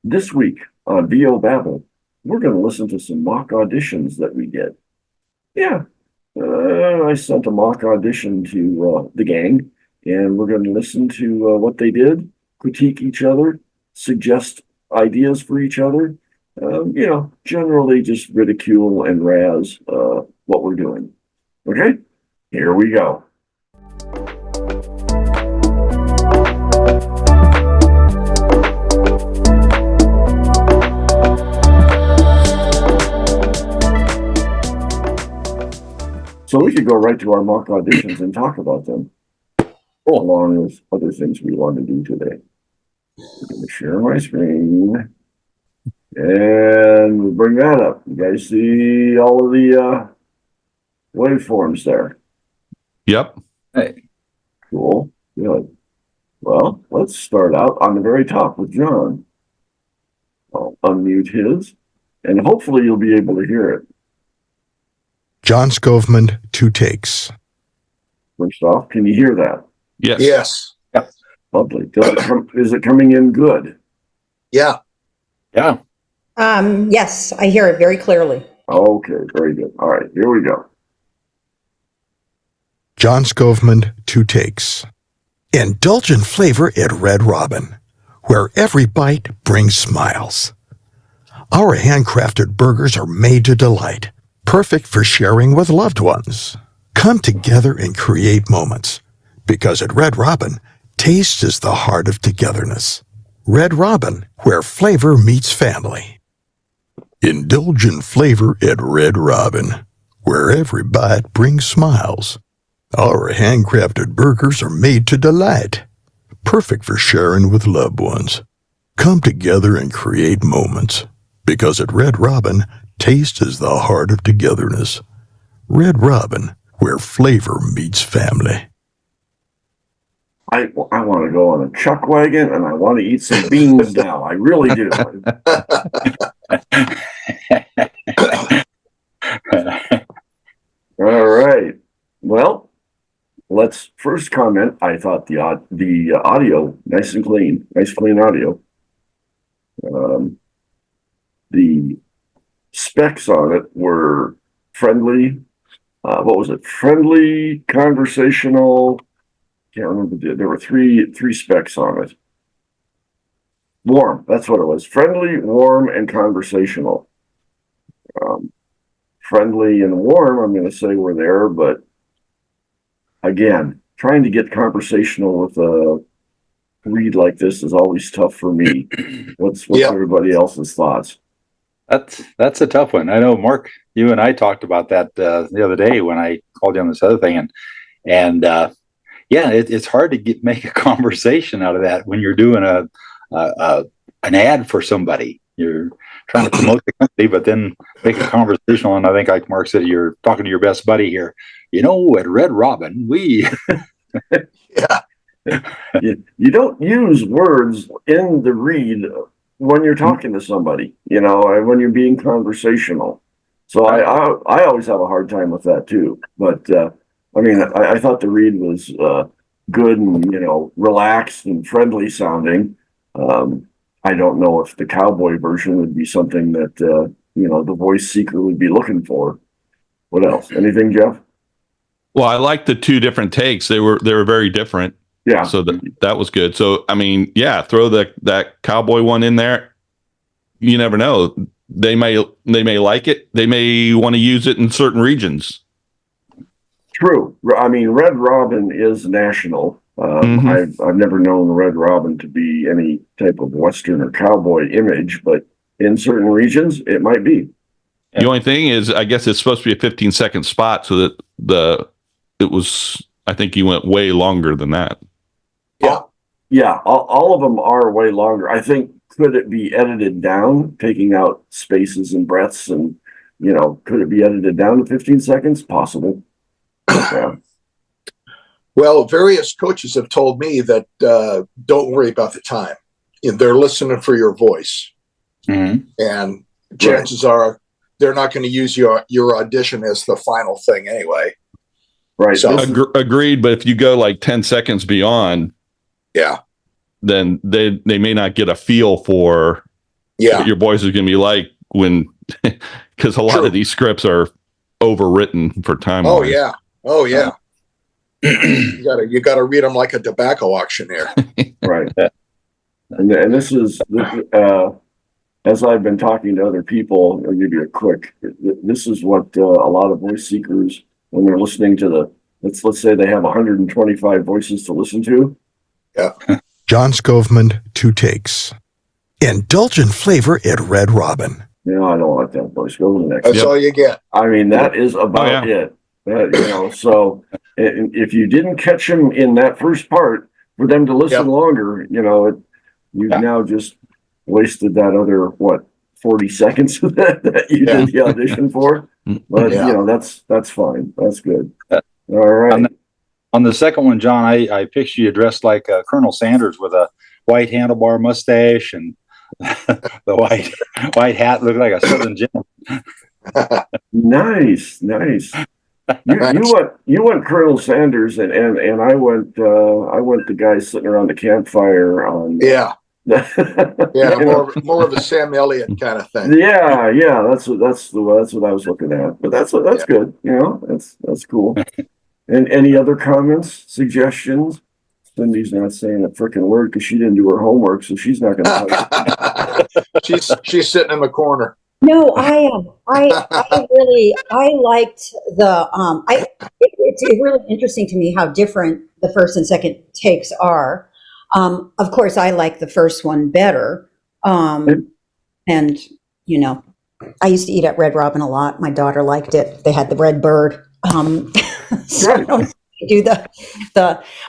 This week on Babble, we're going to listen to some mock auditions that we did. Yeah, I sent a mock audition to the gang, and we're going to listen to what they did, critique each other, suggest ideas for each other, generally just ridicule and razz what we're doing. Okay, here we go. So we could go right to our mock auditions and talk about them, along with other things we want to do today. I'm going to share my screen and we'll bring that up. You guys see all of the waveforms there? Yep. Hey. Cool. Good. Well, let's start out on the very top with John. I'll unmute his, and hopefully you'll be able to hear it. John Scovman, 2 takes. First off, can you hear that? Yes. Yes. Yep. Lovely. Is it coming in good? Yeah. Yeah. Yes, I hear it very clearly. Okay, very good. All right, here we go. John Scovman, 2 takes. Indulgent flavor at Red Robin, where every bite brings smiles. Our handcrafted burgers are made to delight, perfect for sharing with loved ones. Come together and create moments, because at Red Robin, taste is the heart of togetherness. Red Robin, where flavor meets family. Indulgent flavor at Red Robin, where every bite brings smiles. Our handcrafted burgers are made to delight, perfect for sharing with loved ones. Come together and create moments, because at Red Robin, taste is the heart of togetherness. Red Robin, where flavor meets family. I want to go on a chuck wagon and I want to eat some beans now. I really do. All right. Well, let's first comment. I thought the audio nice clean audio. The specs on it were friendly. What was it? Friendly, conversational. Can't remember. There were three specs on it. Warm. That's what it was. Friendly, warm, and conversational. Friendly and warm, I'm going to say were there, but again, trying to get conversational with a read like this is always tough for me. What's everybody else's thoughts? That's a tough one. I know, Mark, you and I talked about that the other day when I called you on this other thing, and it's hard to make a conversation out of that when you're doing an ad for somebody. You're trying to promote the company, but then make it conversational. And I think, like Mark said, you're talking to your best buddy here. At Red Robin, we you don't use words in the read when you're talking to somebody, when you're being conversational. So I always have a hard time with that too. But I thought the read was good and relaxed and friendly sounding. I don't know if the cowboy version would be something that the voice seeker would be looking for. What else? Anything, Jeff? Well, I like the 2 different takes. They were very different. Yeah. So that was good. So throw that cowboy one in there. You never know. They may like it. They may want to use it in certain regions. True. Red Robin is national. I've never known Red Robin to be any type of Western or cowboy image, but in certain regions, it might be. The only thing is, I guess it's supposed to be a 15-second spot, so that I think you went way longer than that. Yeah. All of them are way longer. I think, could it be edited down, taking out spaces and breaths, and could it be edited down to 15 seconds? Possible. Yeah. Well, various coaches have told me that don't worry about the time. They're listening for your voice. Mm-hmm. And chances are they're not going to use your audition as the final thing anyway. Right. So, Agreed. But if you go like 10 seconds beyond, yeah, then they may not get a feel for Yeah. what your voice is going to be like when, because a lot True. of these scripts are overwritten for time. Oh yeah. Oh yeah. You gotta read them like a tobacco auctioneer. Right. And this is, as I've been talking to other people, I'll give you a quick, this is what a lot of voice seekers, when they're listening to let's say they have 125 voices to listen to. Yeah. John Scoveman, 2 takes. Indulgent flavor at Red Robin. You know, I don't like that voice. Go to the next. That's all you get. I mean, that is about it. So if you didn't catch them in that first part, for them to listen longer, you've now just wasted that other, 40 seconds that you did the audition for. But, that's fine. That's good. All right. On the second one, John, I picture you dressed like Colonel Sanders with a white handlebar mustache and the white hat, looked like a Southern gentleman. Nice. You went Colonel Sanders, and I went the guy sitting around the campfire on. Yeah. More of a Sam Elliott kind of thing. Yeah. That's what I was looking at. But that's good. That's cool. And any other comments, suggestions? Cindy's not saying a freaking word because she didn't do her homework, so she's not going to. She's sitting in the corner. No, I liked it's really interesting to me how different the first and second takes are. Of course, I like the first one better. And I used to eat at Red Robin a lot. My daughter liked it. They had the red bird. So I don't do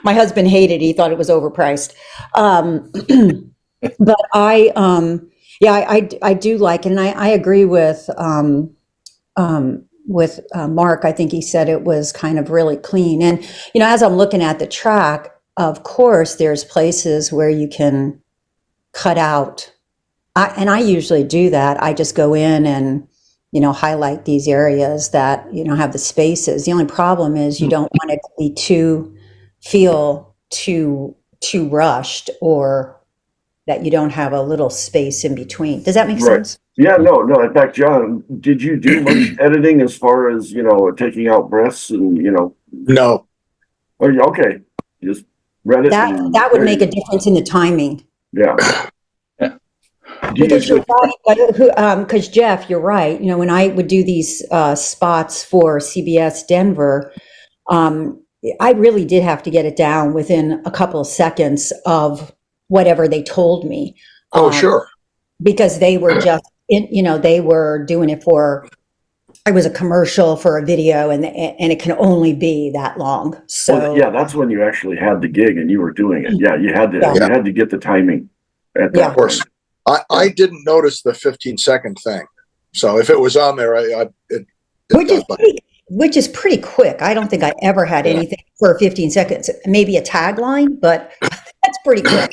my husband hated it. He thought it was overpriced. But I do like it. And I agree with Mark. I think he said it was kind of really clean. And, as I'm looking at the track, of course, there's places where you can cut out. And I usually do that. I just go in and, highlight these areas that, have the spaces. The only problem is you don't want it to be feel too rushed, or that you don't have a little space in between. Does that make sense? Yeah, no. In fact, John, did you do much editing as far as, taking out breaths and, No. Oh, okay. Just read it. That would make a difference in the timing. Yeah. Because you're right, because Jeff, you're right. When I would do these spots for CBS Denver, I really did have to get it down within a couple of seconds of whatever they told me. Oh, sure. Because they were just, they were doing it it was a commercial for a video, and it can only be that long. So that's when you actually had the gig and you were doing it. Yeah, you had to get the timing. Of course. I didn't notice the 15-second thing. So if it was on there, which is pretty quick. I don't think I ever had anything for 15 seconds, maybe a tagline, but that's pretty quick.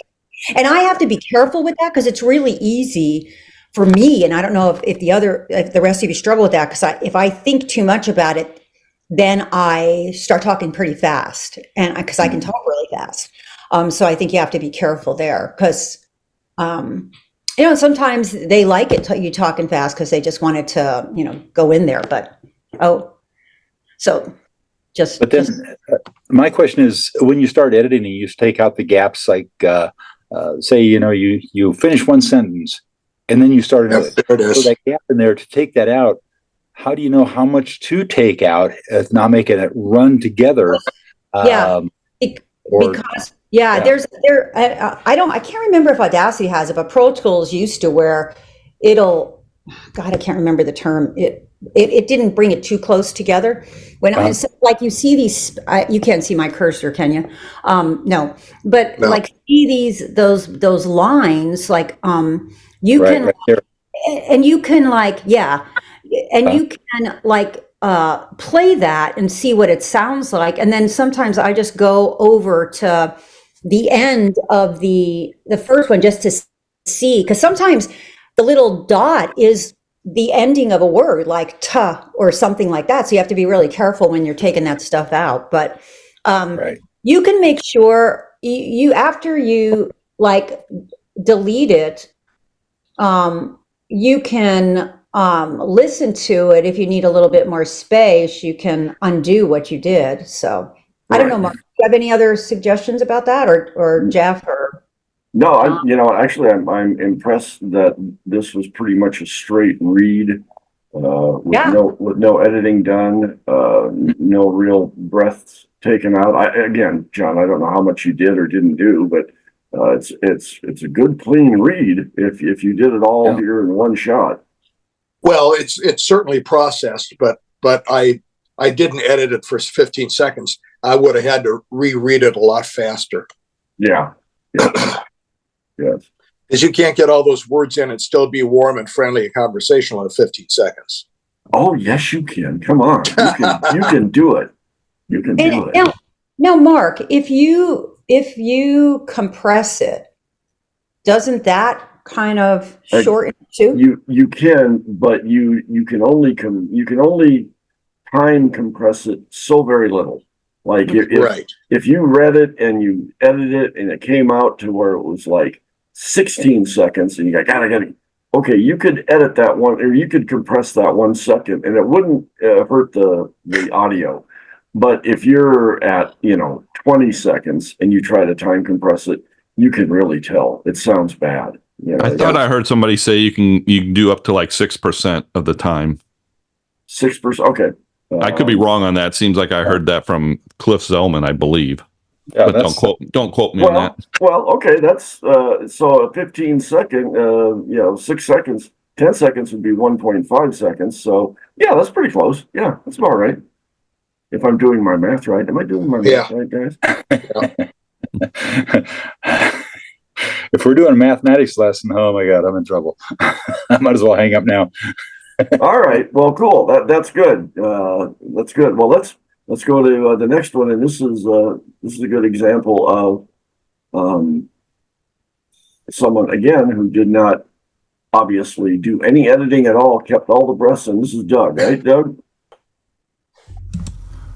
And I have to be careful with that because it's really easy for me. And I don't know if the rest of you struggle with that, because if I think too much about it, then I start talking pretty fast, and because I can talk really fast. So I think you have to be careful there, because, sometimes they like it, you talking fast, because they just wanted to, go in there. But, my question is, when you start editing, you just take out the gaps, like, say, you finish one sentence and then you start another. There it is. So that gap in there, to take that out, how do you know how much to take out, not making it run together? I can't remember if Audacity has it, but Pro Tools used to, where I can't remember the term. It didn't bring it too close together. When like you see these, you can't see my cursor, can you? No, but no. Like see those lines, like you can, right and you can you can play that and see what it sounds like, and then sometimes I just go over to the end of the first one just to see, because sometimes the little dot is the ending of a word, like "ta" or something like that. So you have to be really careful when you're taking that stuff out. But you can make sure you after you delete it, you can listen to it. If you need a little bit more space, you can undo what you did. So I don't know, Right. Mark, do you have any other suggestions about that, or Jeff, or No, John? actually, I'm impressed that this was pretty much a straight read, with Yeah. no editing done, no real breaths taken out. Again, John, I don't know how much you did or didn't do, but it's a good clean read if you did it all Yeah. here in one shot. Well, it's certainly processed, but I didn't edit it for 15 seconds. I would have had to reread it a lot faster. Yeah. Yes. Because you can't get all those words in and still be warm and friendly and conversational in 15 seconds. Oh, yes, you can. Come on. You can do it. You can do And it. now, Mark, if you compress it, doesn't that kind of shorten it too? You can, but you can only time compress it so very little. Like Right. if you read it and you edited it and it came out to where it was like 16 seconds and you got, okay, you could edit that one, or you could compress that 1 second and it wouldn't hurt the audio. But if you're at, 20 seconds and you try to time compress it, you can really tell it sounds bad. I thought I heard somebody say you can do up to like 6% of the time. 6%. Okay. I could be wrong on that. Seems like I heard that from Cliff Zellman, I believe. Yeah, But don't quote me on that. Well, okay, that's so a 15 second, 6 seconds, 10 seconds would be 1.5 seconds. So yeah, that's pretty close. Yeah, that's about right. If I'm doing my math right. Am I doing my math right, guys? If we're doing a mathematics lesson, oh my God, I'm in trouble. I might as well hang up now. All right. Well, cool. That's good. That's good. Well, let's go to the next one, and this is a good example of someone again who did not obviously do any editing at all, kept all the breaths in. This is Doug, right, Doug?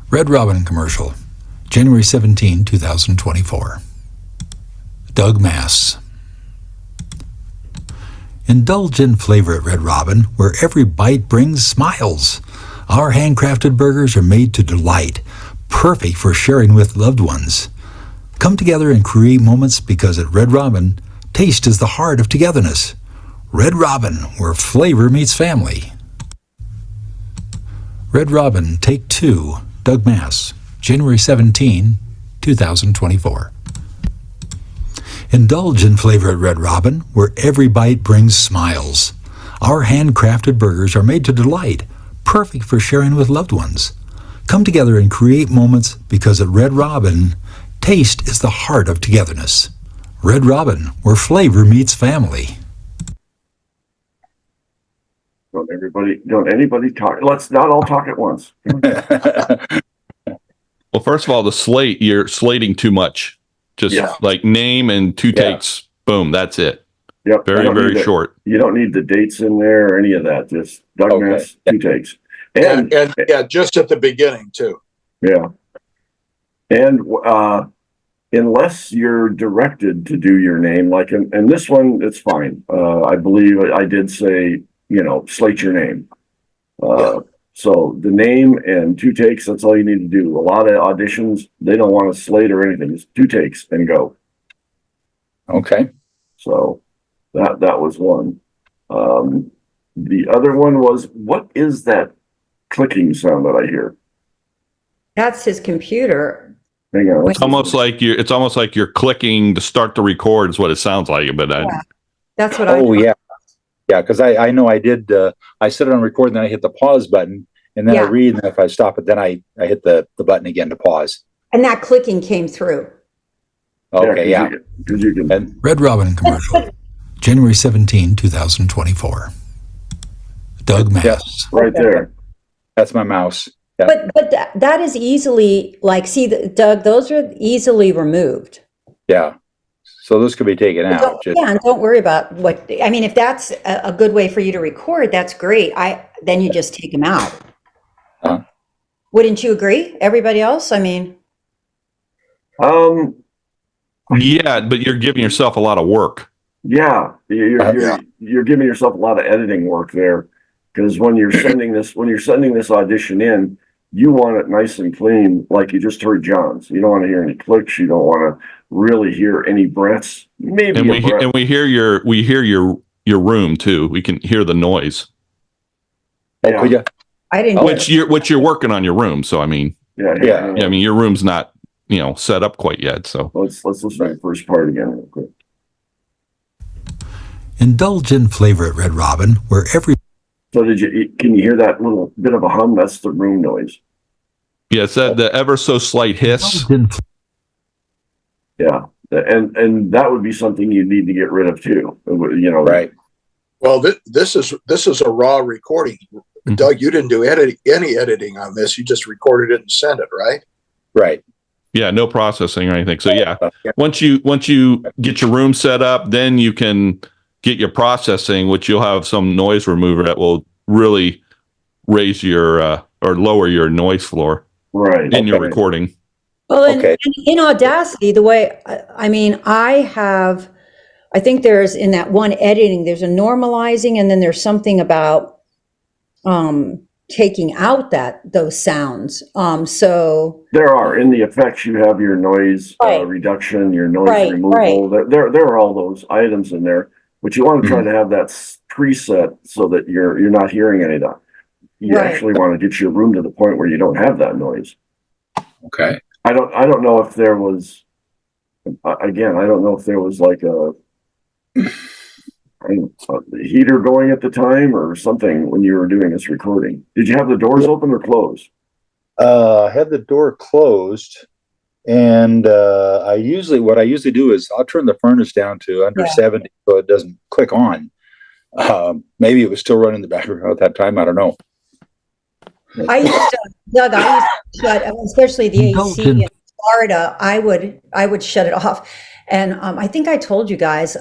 Red Robin commercial, January 17, 2024. Doug Mass. Indulge in flavor at Red Robin, where every bite brings smiles. Our handcrafted burgers are made to delight, perfect for sharing with loved ones. Come together and create moments because at Red Robin, taste is the heart of togetherness. Red Robin, where flavor meets family. Red Robin, Take 2, Doug Mass, January 17, 2024. Indulge in flavor at Red Robin, where every bite brings smiles. Our handcrafted burgers are made to delight, perfect for sharing with loved ones. Come together and create moments because at Red Robin, taste is the heart of togetherness. Red Robin, where flavor meets family. Don't anybody talk. Let's not all talk at once. Well, first of all, the slate, you're slating too much. Just like name and two takes, boom, that's it. Yep. Very, very short. You don't need the dates in there or any of that. Just Doug Mass, 2 takes. And yeah, just at the beginning too. Yeah. And unless you're directed to do your name, like in this one, it's fine. I believe I did say, slate your name. So the name and 2 takes, that's all you need to do. A lot of auditions, they don't want to slate or anything. It's 2 takes and go. Okay. So that was one. The other one was, what is that clicking sound that I hear? That's his computer. Hang on. It's almost like you're clicking to start the record is what it sounds like. But That's what yeah, because I know I did. I set it on record, and then I hit the pause button, and then I read, and if I stop it, then I hit the button again to pause. And that clicking came through. Okay, yeah. Because you can. Red Robin commercial, January 17, 2024. Doug Mass. Right there. That's my mouse. Yeah. But that is easily, Doug, those are easily removed. Yeah. So those could be taken out. And don't worry about if that's a good way for you to record, that's great. Then you just take them out. Uh-huh. Wouldn't you agree? Everybody else? Yeah, but you're giving yourself a lot of work. Yeah, Yeah. you're giving yourself a lot of editing work there, because when you're sending this audition in, you want it nice and clean, like you just heard John's. You don't want to hear any clicks. You don't want to really hear any breaths. Maybe And a breath. we hear your room too. We can hear the noise. Oh, Yeah. could you? I didn't. Which you're working on your room. So I mean, Yeah, Yeah. I mean your room's not set up quite yet. So Let's listen to the first part again real quick. Indulge in flavor at Red Robin, where every So can you hear that little bit of a hum? That's the room noise. yeah, it's that the ever so slight hiss. indulge in Yeah. And that would be something you need to get rid of too. Right. Well, this is a raw recording. Mhm. Doug, you didn't do any editing on this. You just recorded it and sent it, right? Right. Yeah, no processing or anything. So yeah, once you get your room set up, then you can get your processing, which you'll have some noise remover that will really raise your or lower your noise floor Right. in your Okay. recording. Well, Okay. in Audacity, the way, I mean, I think there's in that one editing, there's a normalizing, and then there's something about taking out those sounds. So There are in the effects. You have your noise Right. reduction, your noise Right, removal. There are all those items in there, but you want to try to have that preset so that you're not hearing any of that. You Right. actually want to get your room to the point where you don't have that noise. Okay. I don't know if there was, again, I don't know if there was like a heater going at the time or something when you were doing this recording. Did you have the doors open or closed? I had the door closed, and what I usually do is I'll turn the furnace down to under 70 so it doesn't click on. Maybe it was still running in the background at that time. I don't know. Doug, I used to shut, especially the AC in Florida, I would shut it off. And I think I told you guys,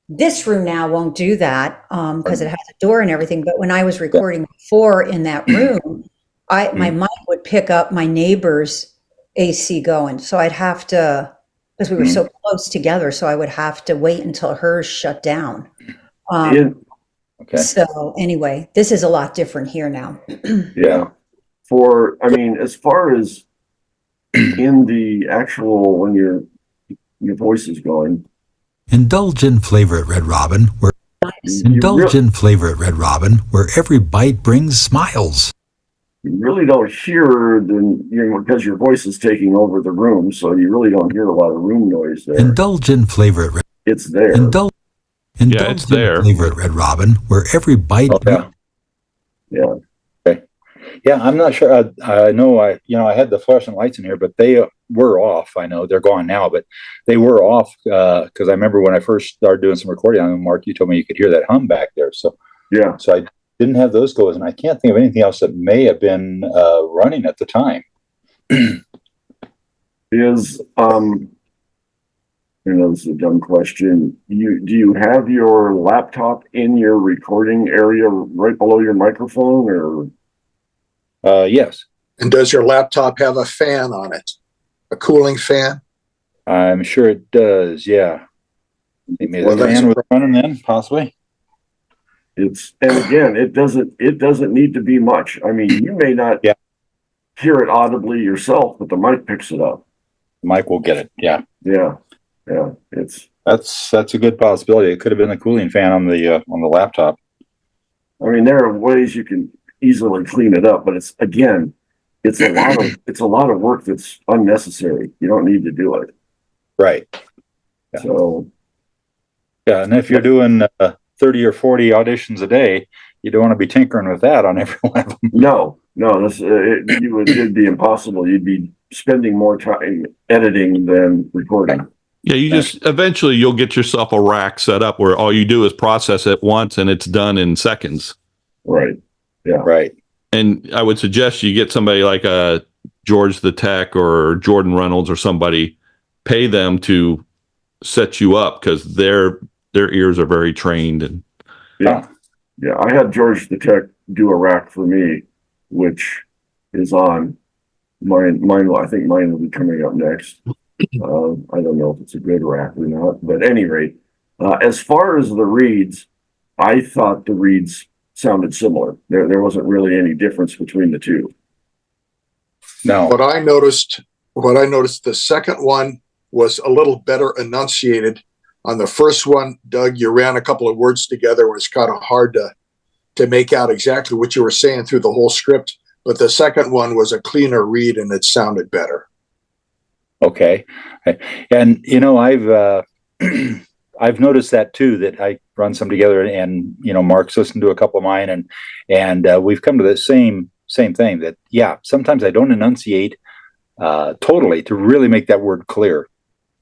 this room now won't do that because it has a door and everything. But when I was recording before in that room, my mic would pick up my neighbor's AC going. So I'd have to, because we were so close together, so I would have to wait until hers shut down. Okay. So anyway, this is a lot different here now. Yeah. As far as in the actual, when your voice is going. Indulge in flavor at Red Robin, where in flavor at Red Robin, where every bite brings smiles. You really don't hear because your voice is taking over the room, so you really don't hear a lot of room noise there. Indulge in flavor at Red. It's there. Indulge it's there. in flavor at Red Robin, where every bite. Yeah. Okay. Yeah, I'm not sure. I know I had the fluorescent lights in here, but they were off. I know they're gone now, but they were off because I remember when I first started doing some recording on them, Mark, you told me you could hear that hum back there. So yeah. So I didn't have those going, and I can't think of anything else that may have been running at the time. This is a dumb question. Do you have your laptop in your recording area right below your microphone, or? Yes. And does your laptop have a fan on it? A cooling fan? I'm sure it does. Yeah. Maybe the fan was running then, possibly. And again, it doesn't need to be much. I mean, you may not hear it audibly yourself, but the mic picks it up. The mic will get it. Yeah. Yeah. Yeah. That's a good possibility. It could have been the cooling fan on the laptop. I mean, there are ways you can easily clean it up, but it's a lot of work that's unnecessary. You don't need to do it. Right. Yeah. So. Yeah, and if you're doing 30 or 40 auditions a day, you don't want to be tinkering with that on every one of them. No, it'd be impossible. You'd be spending more time editing than recording. Yeah, eventually you'll get yourself a rack set up where all you do is process it once and it's done in seconds. Right. Yeah. Right. And I would suggest you get somebody like George the Tech or Jordan Reynolds or somebody, pay them to set you up because their ears are very trained. And yeah. I had George the Tech do a rack for me, which is on mine. I think mine will be coming up next. I don't know if it's a good rack or not, but at any rate, As far as the reads, I thought the reads sounded similar. There wasn't really any difference between the two. No. What I noticed, the second one was a little better enunciated. On the first one, Doug, you ran a couple of words together. It was kind of hard to make out exactly what you were saying through the whole script. But the second one was a cleaner read and it sounded better. Okay. And, you know, I've noticed that too, that I run some together and, you know, Mark's listened to a couple of mine and we've come to the same thing that, yeah, sometimes I don't enunciate totally to really make that word clear.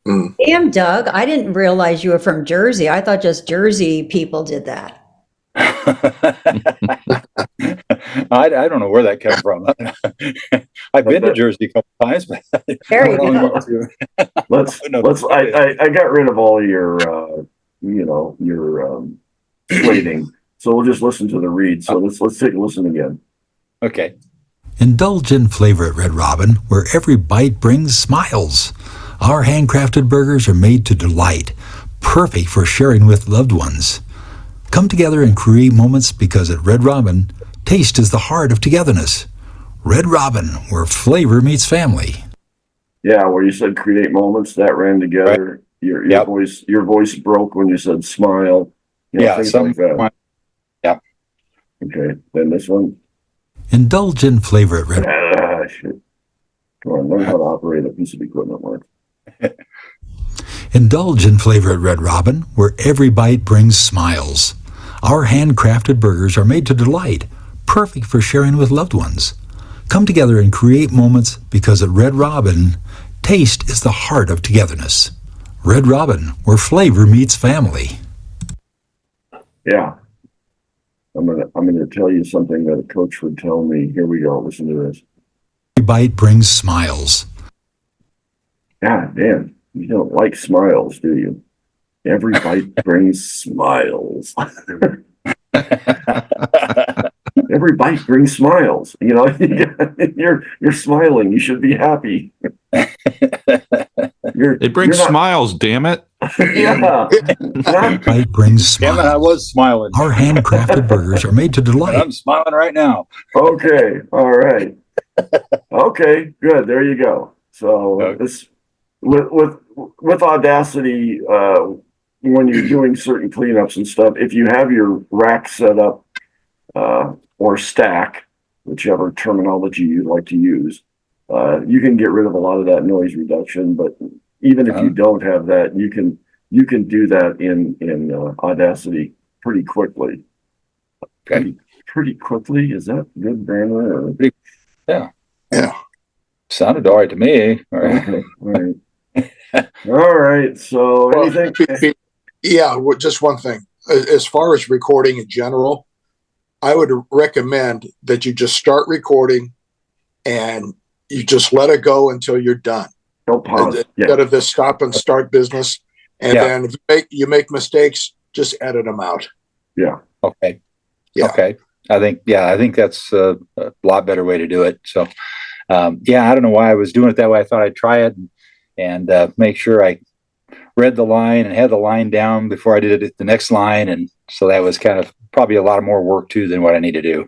Damn, Doug, I didn't realize you were from Jersey. I thought just Jersey people did that. I don't know where that came from. I've been to Jersey a couple times, but There you go. I got rid of all your slating. So we'll just listen to the read. So let's take a listen again. Okay. Indulge in flavor at Red Robin, where every bite brings smiles. Our handcrafted burgers are made to delight, perfect for sharing with loved ones. Come together and create moments because at Red Robin, taste is the heart of togetherness. Red Robin, where flavor meets family. Yeah, where you said create moments, that ran together. Right. Your voice broke when you said smile. Things like that. Yeah. Okay, then this one. Indulge in flavor at Red. Shit. Come on, learn how to operate a piece of equipment, Mark. Indulge in flavor at Red Robin, where every bite brings smiles. Our handcrafted burgers are made to delight, perfect for sharing with loved ones. Come together and create moments because at Red Robin, taste is the heart of togetherness. Red Robin, where flavor meets family. Yeah. I'm gonna tell you something that a coach would tell me. Here we go. Listen to this. Every bite brings smiles. God damn, you don't like smiles, do you? Every bite brings smiles. Every bite brings smiles. You know, you're smiling. You should be happy. It brings smiles, damn it. Yeah. Bite brings smiles. Damn it, I was smiling. Our handcrafted burgers are made to delight. I'm smiling right now. Okay. All right. Okay. Good. There you go. So this with Audacity, when you're doing certain cleanups and stuff, if you have your rack set up or stack, whichever terminology you like to use, you can get rid of a lot of that noise reduction. But even if you don't have that, you can do that in Audacity pretty quickly. Okay. Pretty quickly. Is that good grammar? Or? Yeah. Sounded all right to me. All right. Okay. All right. All right. So anything? Yeah. Just one thing. As far as recording in general, I would recommend that you just start recording and you just let it go until you're done. Don't pause. Instead of this stop and start business. And then if you make mistakes, just edit them out. Yeah. Okay. Yeah. Okay. I think that's a lot better way to do it. So, I don't know why I was doing it that way. I thought I'd try it and make sure I read the line and had the line down before I did it the next line. And so that was kind of probably a lot of more work too than what I need to do.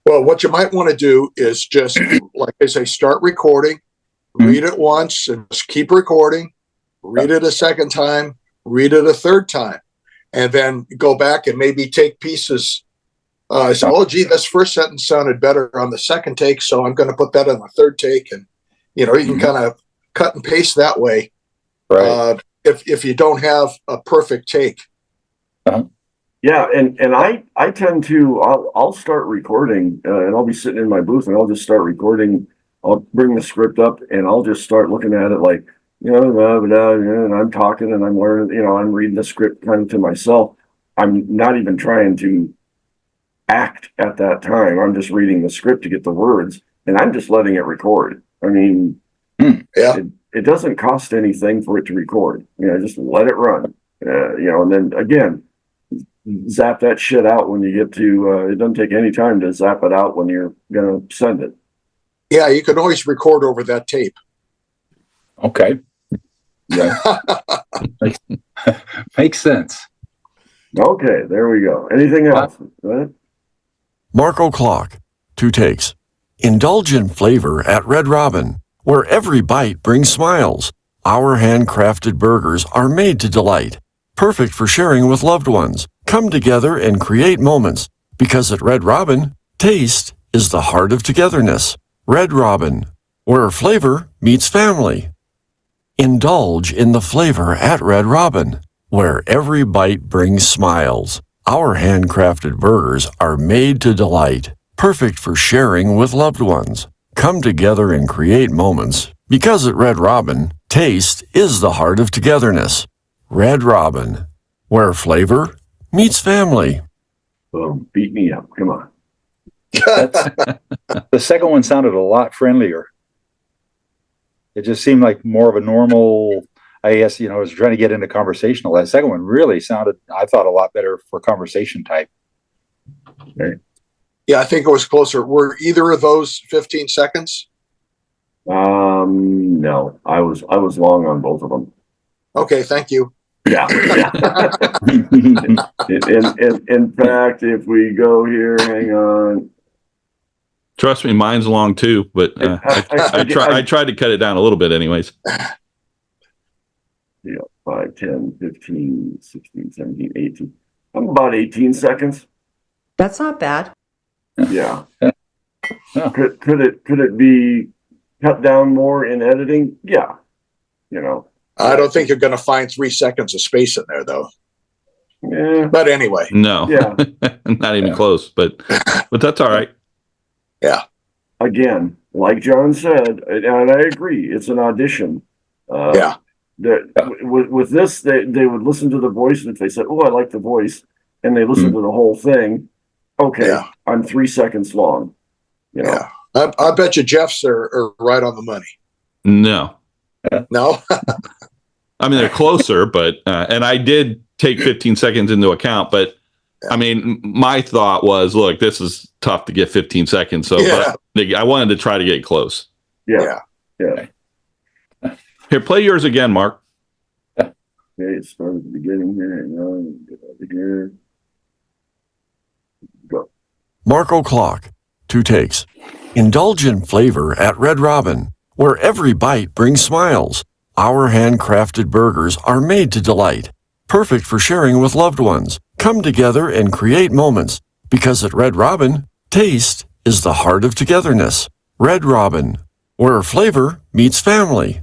Well, what you might want to do is just, like I say, start recording, read it once and just keep recording, read it a second time, read it a third time, and then go back and maybe take pieces. This first sentence sounded better on the second take, so I'm going to put that on the third take. And, you can kind of cut and paste that way. Right. If you don't have a perfect take. Yeah, and I tend to I'll start recording and I'll be sitting in my booth and I'll just start recording. I'll bring the script up and I'll just start looking at it like and I'm talking and I'm learning. I'm reading the script kind of to myself. I'm not even trying to act at that time. I'm just reading the script to get the words and I'm just letting it record. I mean, it doesn't cost anything for it to record. Just let it run. And then again, zap that shit out when you get to it doesn't take any time to zap it out when you're gonna send it. Yeah, you can always record over that tape. Okay. Yeah. Makes sense. Okay, there we go. Anything else? Go ahead. Marco Clock, 2 takes. Indulge in flavor at Red Robin, where every bite brings smiles. Our handcrafted burgers are made to delight, perfect for sharing with loved ones. Come together and create moments, because at Red Robin, taste is the heart of togetherness. Red Robin, where flavor meets family. Indulge in the flavor at Red Robin, where every bite brings smiles. Our handcrafted burgers are made to delight, perfect for sharing with loved ones. Come together and create moments, because at Red Robin, taste is the heart of togetherness. Red Robin, where flavor meets family. Boom, beat me up. Come on. The second one sounded a lot friendlier. It just seemed like more of a normal, I guess, I was trying to get into conversational. That second one really sounded, I thought, a lot better for conversation type. Okay. Yeah, I think it was closer. Were either of those 15 seconds? No, I was long on both of them. Okay, thank you. Yeah. In fact, if we go here, hang on. Trust me, mine's long too, but I tried to cut it down a little bit anyways. Yeah, 5, 10, 15, 16, 17, 18. I'm about 18 seconds. That's not bad. Yeah. Could it be cut down more in editing? Yeah. I don't think you're going to find 3 seconds of space in there, though. Yeah. But anyway. No. Yeah. Not even close, but that's all right. Yeah. Again, like John said, and I agree, it's an audition. Yeah. With this, they would listen to the voice, and if they said, "Oh, I like the voice," and they listen to the whole thing, okay, Yeah. I'm 3 seconds long. Yeah. I bet you Jeff's are right on the money. No. No? I mean, they're closer, but, and I did take 15 seconds into account, but I mean, my thought was, look, this is tough to get 15 seconds. So but I wanted to try to get close. Yeah. Here, play yours again, Mark. Okay, it started at the beginning here. Hang on, get out of here. Go. Marco Clock, 2 takes. Indulge in flavor at Red Robin, where every bite brings smiles. Our handcrafted burgers are made to delight, perfect for sharing with loved ones. Come together and create moments, because at Red Robin, taste is the heart of togetherness. Red Robin, where flavor meets family.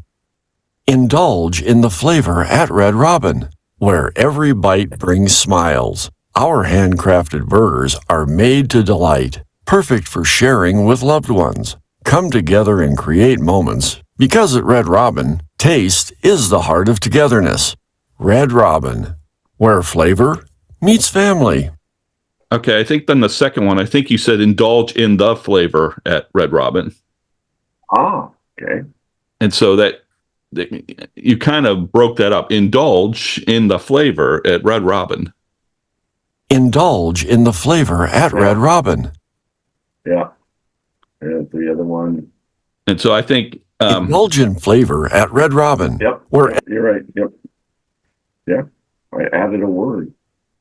Indulge in the flavor at Red Robin, where every bite brings smiles. Our handcrafted burgers are made to delight, perfect for sharing with loved ones. Come together and create moments, because at Red Robin, taste is the heart of togetherness. Red Robin, where flavor meets family. Okay, I think then the second one, I think you said indulge in the flavor at Red Robin. Ah, okay. And so that you kind of broke that up. Indulge in the flavor at Red Robin. Indulge in the flavor at Red Robin. Yeah. And the other one. And so I think Indulge in flavor at Red Robin. Yep. Where You're right. Yep. Yeah. I added a word.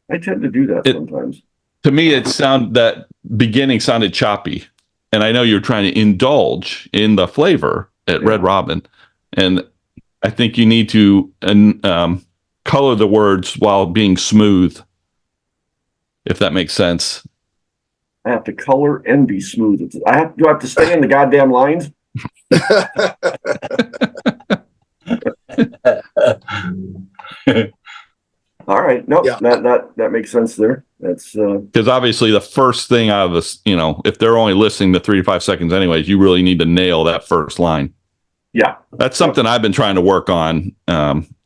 I tend to do that sometimes. to me, that beginning sounded choppy. And I know you're trying to indulge in the flavor at Red Robin. And I think you need to color the words while being smooth, if that makes sense. I have to color and be smooth. Do I have to stay in the goddamn lines? All right. No, that makes sense there. That's because obviously the first thing out of this, if they're only listening to 3 to 5 seconds anyways, you really need to nail that first line. Yeah. That's something I've been trying to work on,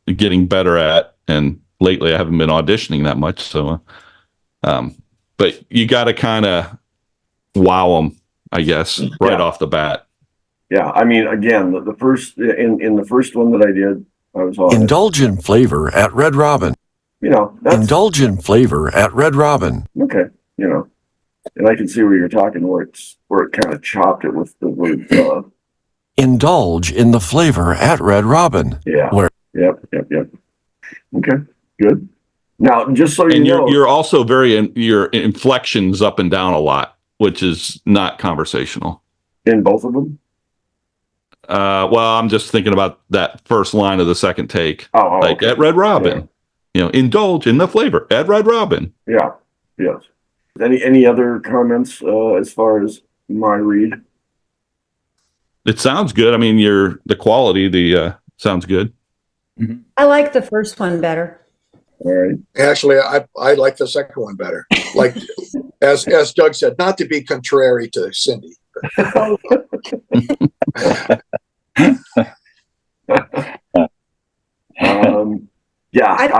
getting better at. And lately I haven't been auditioning that much. So, but you got to kind of wow them, I guess, right off the bat. Yeah. I mean, again, the first, in the first one that I did, I was on Indulge in flavor at Red Robin. Indulge in flavor at Red Robin. Okay. And I can see where you're talking, where it kind of chopped it with the word, Indulge in the flavor at Red Robin. yeah. Where Yep. Okay, good. Now, just so you And know, you're also your inflections up and down a lot, which is not conversational. in both of them. Well, I'm just thinking about that first line of the second take. Oh, Like okay. at Red Robin, indulge in the flavor at Red Robin. Yeah. Yes. Any other comments as far as my read? It sounds good. I mean, the quality, sounds good. I like the first one better. All right. Actually, I like the second one better. Like as Doug said, not to be contrary to Cindy. Yeah,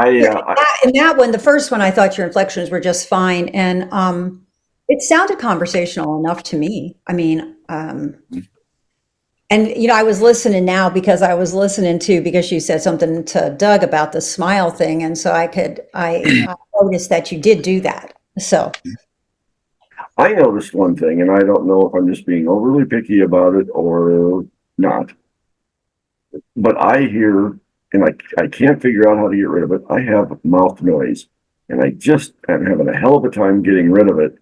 In that one, the first one, I thought your inflections were just fine, and it sounded conversational enough to me. I mean, and I was listening now because you said something to Doug about the smile thing, and so I noticed that you did do that. So I noticed one thing, and I don't know if I'm just being overly picky about it or not, but I hear, and I can't figure out how to get rid of it. I have mouth noise, and I'm having a hell of a time getting rid of it.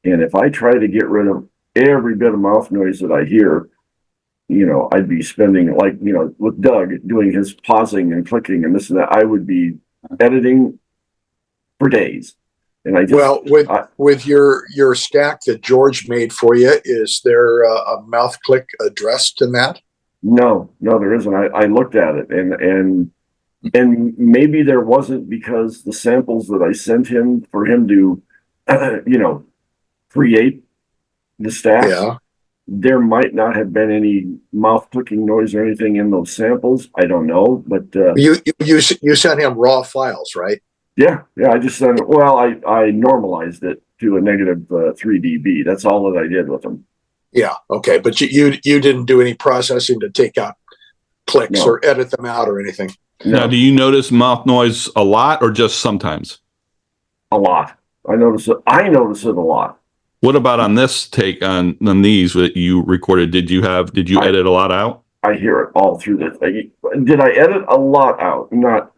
And if I try to get rid of every bit of mouth noise that I hear, I'd be spending, like, with Doug doing his pausing and clicking and this and that, I would be editing for days. And with your stack that George made for you, is there a mouth click addressed in that? No, there isn't. I looked at it, and maybe there wasn't, because the samples that I sent him for him to, create the stack. Yeah. There might not have been any mouth clicking noise or anything in those samples. I don't know, but you sent him raw files, right? Yeah. I just sent it. Well, I normalized it to a negative 3 dB. That's all that I did with them. Yeah. Okay. But you didn't do any processing to take out clicks or edit them out or anything. Now, do you notice mouth noise a lot or just sometimes? A lot. I notice it a lot. What about on this take on these that you recorded? Did you edit a lot out? I hear it all through this. Did I edit a lot out? Not.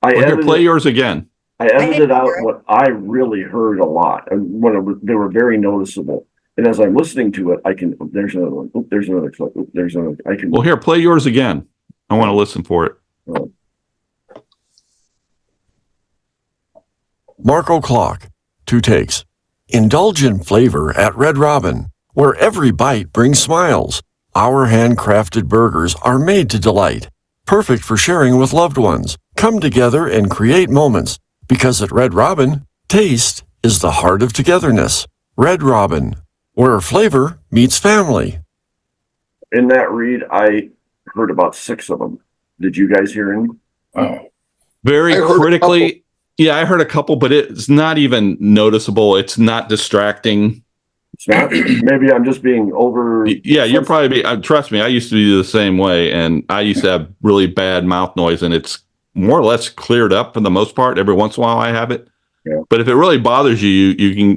Play yours again. I edited out what I really heard a lot, and they were very noticeable. And as I'm listening to it, there's another one. Oop, there's another clip. Oop, there's another. Well, here, play yours again. I want to listen for it. Marco Clock, 2 takes. Indulge in flavor at Red Robin, where every bite brings smiles. Our handcrafted burgers are made to delight, perfect for sharing with loved ones. Come together and create moments, because at Red Robin, taste is the heart of togetherness. Red Robin, where flavor meets family. In that read, I heard about 6 of them. Did you guys hear any? Wow. Very critically. Yeah, I heard a couple, but it's not even noticeable. It's not distracting. It's not. Maybe I'm just being over. Yeah, you're probably. Trust me, I used to be the same way, and I used to have really bad mouth noise, and it's more or less cleared up for the most part. Every once in a while, I have it. Yeah. But if it really bothers you, you can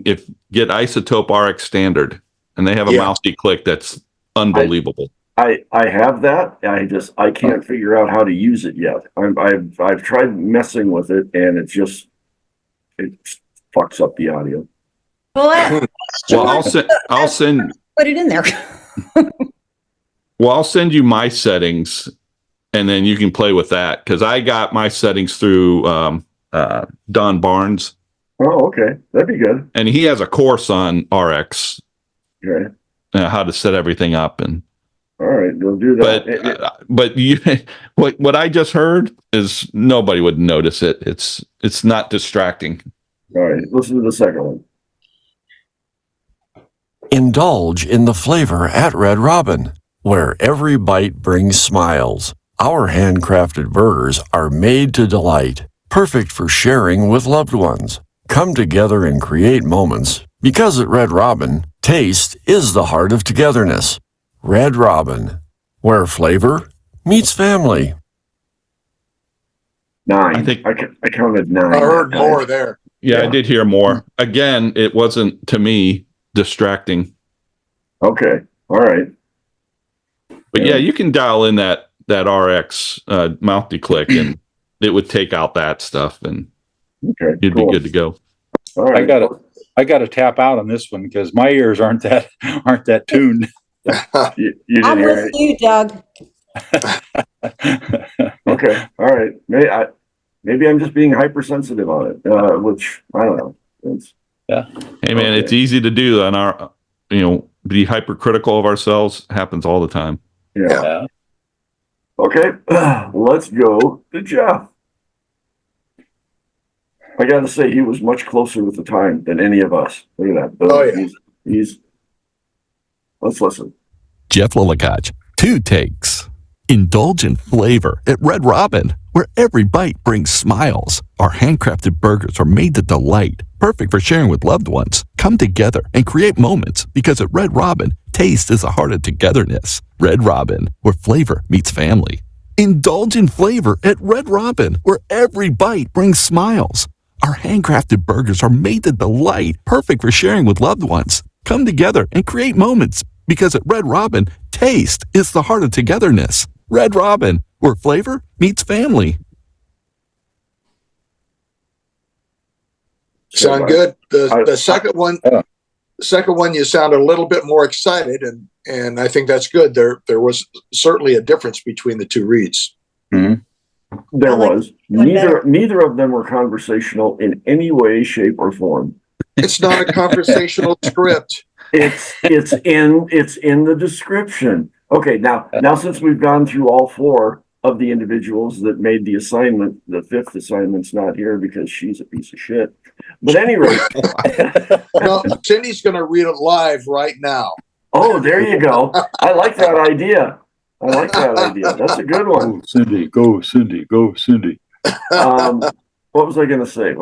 get Isotope RX Standard, and they have a mousy click that's unbelievable. I have that. I can't figure out how to use it yet. I've tried messing with it, and it fucks up the audio. Well, I'll send. Put it in there. Well, I'll send you my settings, and then you can play with that, because I got my settings through Don Barnes. Oh, okay, that'd be good. And he has a course on RX, how to set everything up. And all right, we'll do that. But what I just heard is nobody would notice it. It's not distracting. All right, listen to the second one. Indulge in the flavor at Red Robin, where every bite brings smiles. Our handcrafted burgers are made to delight, perfect for sharing with loved ones. Come together and create moments, because at Red Robin, taste is the heart of togetherness. Red Robin, where flavor meets family. 9. I think I counted 9. I heard more there. Yeah, I did hear more. Again, it wasn't, to me, distracting. Okay. All right. But yeah, you can dial in that that RX multi click, and it would take out that stuff, and Okay, you'd cool. be good to go. All right. I got to tap out on this one because my ears aren't that tuned. You didn't I'm hear with it? you, Doug. Okay. All right. Maybe I'm just being hypersensitive on it, which I don't know. It's, Hey man, Okay. it's easy to do on our, be hypercritical of ourselves. Happens all the time. yeah. Yeah. Okay. Let's go to Jeff. I got to say, he was much closer with the time than any of us. Look at that. Oh, yeah. He's. Let's listen. Jeff Lillicott, 2 takes. Indulgent flavor at Red Robin, where every bite brings smiles. Our handcrafted burgers are made to delight, perfect for sharing with loved ones. Come together and create moments because at Red Robin, taste is the heart of togetherness. Red Robin, where flavor meets family. Indulgent flavor at Red Robin, where every bite brings smiles. Our handcrafted burgers are made to delight, perfect for sharing with loved ones. Come together and create moments because at Red Robin, taste is the heart of togetherness. Red Robin, where flavor meets family. Sound good. The Yeah. second one, you sounded a little bit more excited, and I think that's good. There was certainly a difference between the two reads. There I like was one better. neither of them were conversational in any way, shape, or form. It's not a conversational script. It's in the description. Okay, now since we've gone through all 4 of the individuals that made the assignment, the 5th assignment's not here because she's a piece of shit. But at any rate, No, Cindy's going to read it live right now. oh, there you go. I like that idea. That's a good one. Go, Cindy. Go, Cindy. Go, Cindy. What was I going to say?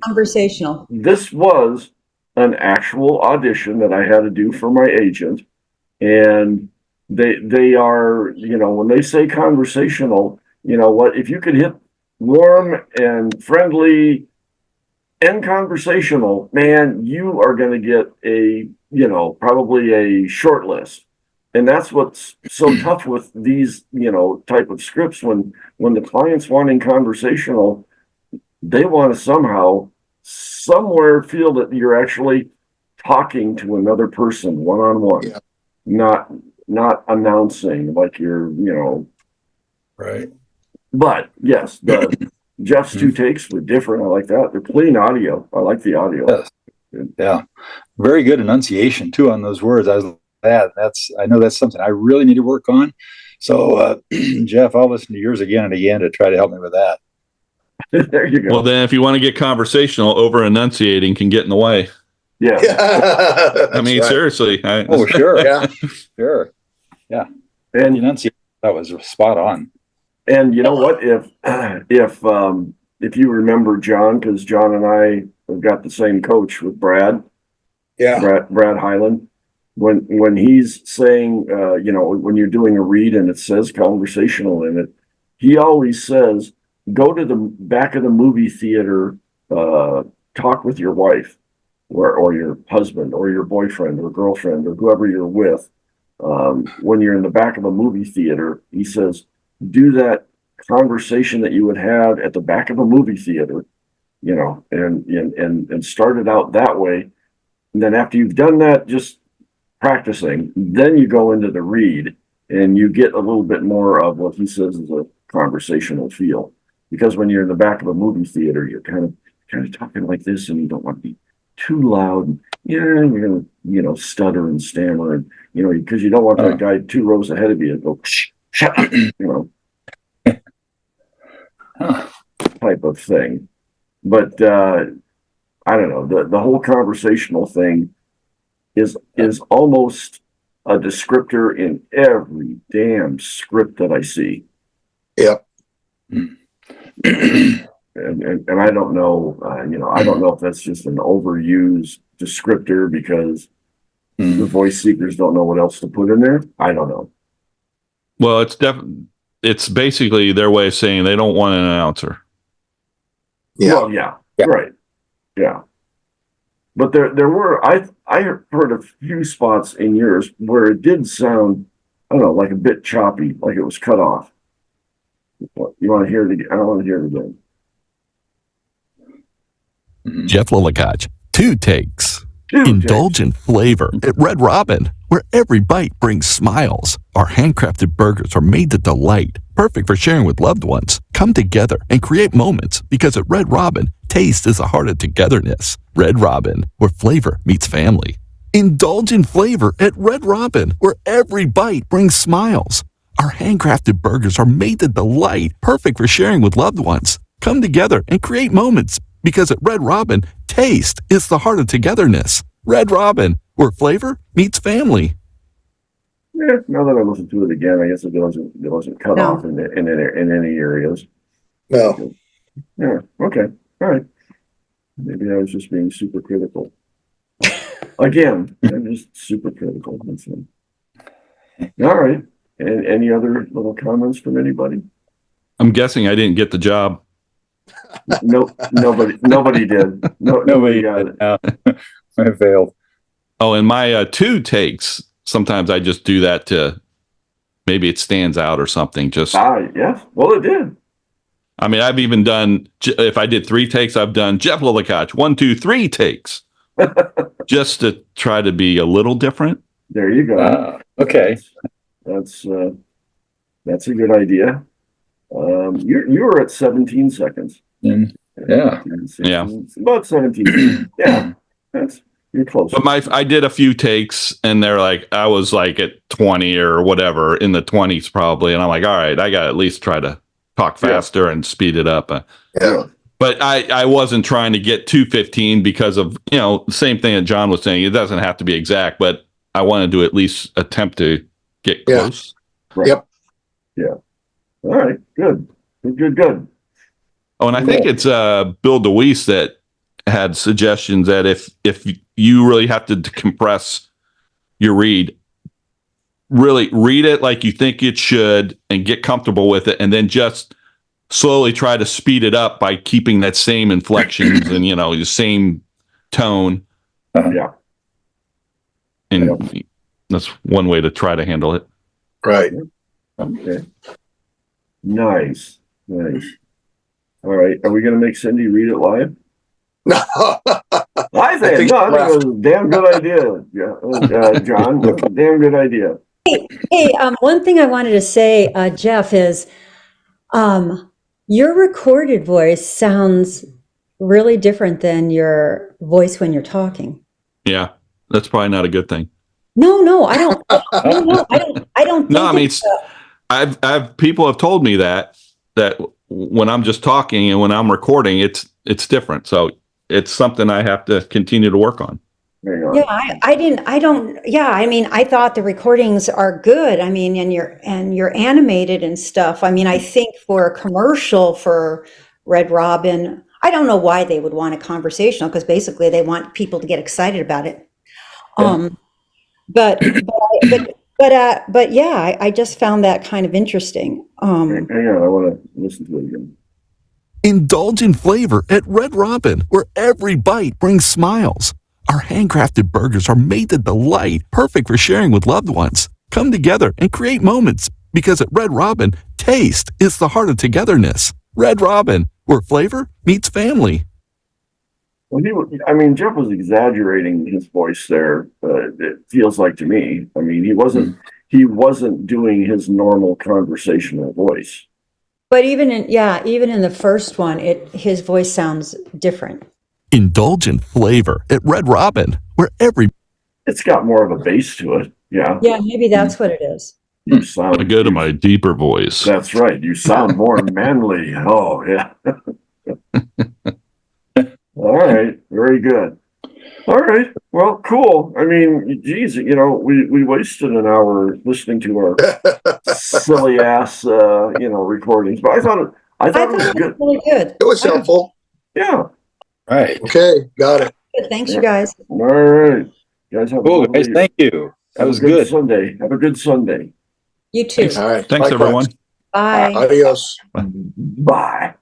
Conversational. This was an actual audition that I had to do for my agent, and they are, when they say conversational, if you could hit warm and friendly and conversational, man, you are going to get probably a short list. And that's what's so tough with these, type of scripts. When the client's wanting conversational, they want to somewhere feel that you're actually talking to another person one-on-one, Yeah. not announcing like you're, Right. But yes, Jeff's 2 takes were different. I like that. They're clean audio. I like the audio. Yes. Yeah. Very good enunciation too on those words. I know that's something I really need to work on. So, Jeff, I'll listen to yours again and again to try to help me with that. There you go. Well, then if you want to get conversational, over enunciating can get in the way. Yeah. I mean, seriously. Oh, sure. Yeah. Sure. Yeah. And Enunciation, that was spot on. And you know what? If you remember John, because John and I have got the same coach with Brad Highland. When he's saying, when you're doing a read and it says conversational in it, he always says, go to the back of the movie theater, talk with your wife or your husband or your boyfriend or girlfriend or whoever you're with. When you're in the back of a movie theater, he says, do that conversation that you would have at the back of a movie theater, and start it out that way. And then after you've done that, just practicing, then you go into the read and you get a little bit more of what he says is a conversational feel. Because when you're in the back of a movie theater, you're kind of talking like this, and you don't want to be too loud. And you're gonna, stutter and stammer, and because you don't want that guy 2 rows ahead of you to go, shut up, type of thing. But I don't know. The whole conversational thing is almost a descriptor in every damn script that I see. Yep. And I don't know, I don't know if that's just an overused descriptor because the voice seekers don't know what else to put in there. I don't know. Well, it's basically their way of saying they don't want an announcer. Yeah. Well, yeah. Right. Yeah. But there were, I heard a few spots in yours where it did sound I don't know, like a bit choppy, like it was cut off. You want to hear it again? I don't want to hear it again. Jeff Lillicott, 2 takes. Two Indulgent flavor at Red Robin, where every bite brings smiles. Our handcrafted burgers are made to delight, perfect for sharing with loved ones. Come together and create moments, because at Red Robin, taste is the heart of togetherness. Red Robin, where flavor meets family. Indulgent flavor at Red Robin, where every bite brings smiles. Our handcrafted burgers are made to delight, perfect for sharing with loved ones. Come together and create moments, because at Red Robin, taste is the heart of togetherness. Red Robin, where flavor meets family. Yeah, now that I listen to it again, I guess it wasn't cut No. off in any areas. No. Yeah. Okay. All right. Maybe I was just being super critical. Again, I'm just super critical. That's it. All right. And any other little comments from anybody? I'm guessing I didn't get the job. Nope. Nobody did. Nobody got it. I failed. Oh, and my 2 takes, sometimes I just do that to maybe it stands out or something. Just, Yes. Well, it did. I mean, I've even done, if I did 3 takes, I've done Jeff Lillicott, 1, 2, 3 takes, just to try to be a little different. There you go. Okay. That's a good idea. You were at 17 seconds. Yeah. 16, Yeah. About 17. Yeah. You're close. But I did a few takes, and they're like, I was like at 20 or whatever, in the 20s probably, and I'm like, all right, I got to at least try to talk faster and speed it up. Yeah. But I wasn't trying to get to 15 because of, the same thing that John was saying. It doesn't have to be exact, but I wanted to at least attempt to get Yeah. close. Right. Yep. Yeah. All right. Good. Oh, and I think it's Bill DeWeese that had suggestions that if you really have to compress your read, really read it like you think it should and get comfortable with it, and then just slowly try to speed it up by keeping that same inflections and the same tone. Yeah. And that's one way to try to handle it. Right. Okay. Nice. All right. Are we going to make Cindy read it live? I think it was a damn good idea. John, damn good idea. Hey, one thing I wanted to say, Jeff, is your recorded voice sounds really different than your voice when you're talking. Yeah, that's probably not a good thing. No, I don't. I don't. Think No, I mean, I've people have told me that when I'm just talking and when I'm recording, it's different. So it's something I have to continue to work on. Yeah, I don't. Yeah, I mean, I thought the recordings are good. I mean, and you're animated and stuff. I mean, I think for a commercial for Red Robin, I don't know why they would want a conversational, because basically they want people to get excited about it. But yeah, I just found that kind of interesting. Hang on, I want to listen to it again. Indulgent flavor at Red Robin, where every bite brings smiles. Our handcrafted burgers are made to delight, perfect for sharing with loved ones. Come together and create moments, because at Red Robin, taste is the heart of togetherness. Red Robin, where flavor meets family. Well, Jeff was exaggerating his voice there. It feels like to me. I mean, he wasn't doing his normal conversational voice. But even in the first one, his voice sounds different. Indulgent flavor at Red Robin, where it's got more of a bass to it. Yeah. Yeah, maybe that's what it is. You sound. I go to my deeper voice. That's right. You sound more manly. Oh yeah. All right. Very good. All right. Well, cool. I mean, geez, we wasted an hour listening to our silly ass, recordings, but I thought it was good. Really good. It was helpful. Yeah. Right. Okay. Got it. Good. Thanks, you guys. All right. You guys have Cool, guys. Thank you. That was good. Sunday. Have a good Sunday. You too. All right. Thanks, Likewise. everyone. Bye. Adios. Bye.